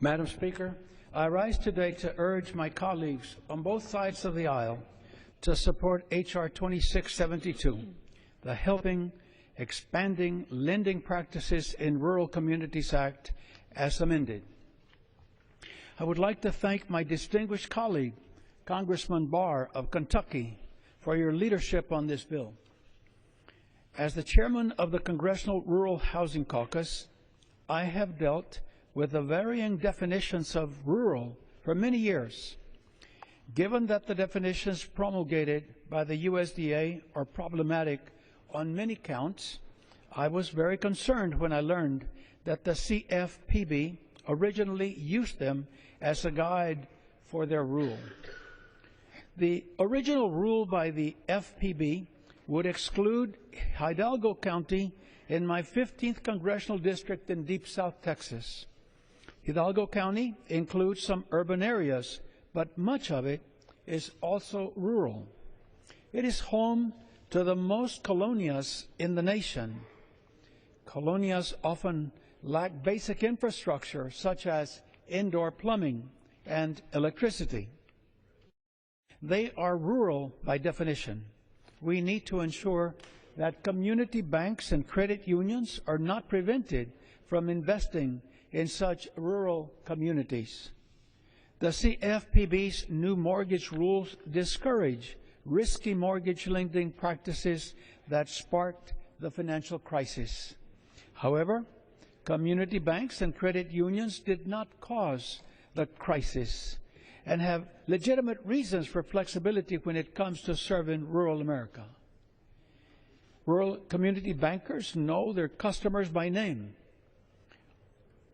Madam Speaker, I rise today to urge my colleagues on both sides of the aisle to support H.R. 2672, the Helping Expanding Lending Practices in Rural Communities Act, as amended. I would like to thank my distinguished colleague, Congressman Barr of Kentucky, for your leadership on this bill. As the chairman of the Congressional Rural Housing Caucus, I have dealt with the varying definitions of rural for many years. Given that the definitions promulgated by the USDA are problematic on many counts, I was very concerned when I learned that the CFPB originally used them as a guide for their rule. The original rule by the FPB would exclude Hidalgo County in my 15th Congressional District in Deep South Texas. Hidalgo County includes some urban areas, but much of it is also rural. It is home to the most colonias in the nation. Colonias often lack basic infrastructure such as indoor plumbing and electricity. They are rural by definition. We need to ensure that community banks and credit unions are not prevented from investing in such rural communities. The CFPB's new mortgage rules discourage risky mortgage lending practices that sparked the financial crisis. However, community banks and credit unions did not cause the crisis and have legitimate reasons for flexibility when it comes to serving rural America. Rural community bankers know their customers by name.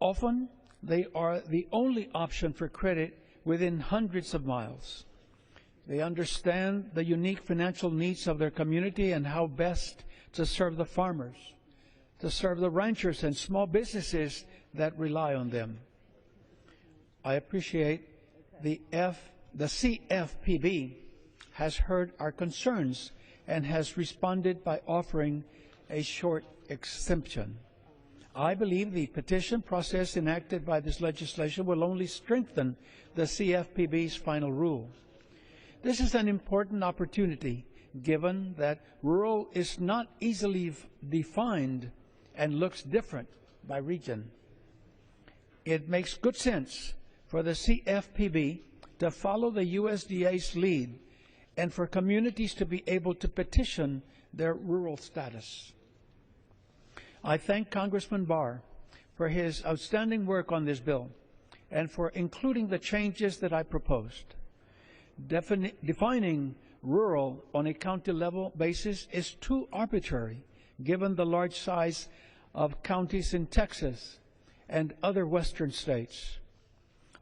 Often, they are the only option for credit within hundreds of miles. They understand the unique financial needs of their community and how best to serve the farmers, to serve the ranchers and small businesses that rely on them. I appreciate the CFPB has heard our concerns and has responded by offering a short exemption. I believe the petition process enacted by this legislation will only strengthen the CFPB's final rule. This is an important opportunity, given that rural is not easily defined and looks different by region. It makes good sense for the CFPB to follow the USDA's lead and for communities to be able to petition their rural status. I thank Congressman Barr for his outstanding work on this bill and for including the changes that I proposed. Defining rural on a county-level basis is too arbitrary, given the large size of counties in Texas and other western states.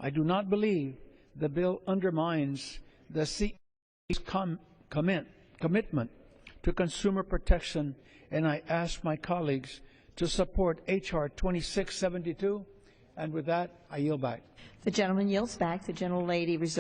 I do not believe the bill undermines the CE's commitment to consumer protection, and I ask my colleagues to support H.R. 2672, and with that, I yield back. The gentleman yields back. The gentlelady reserves.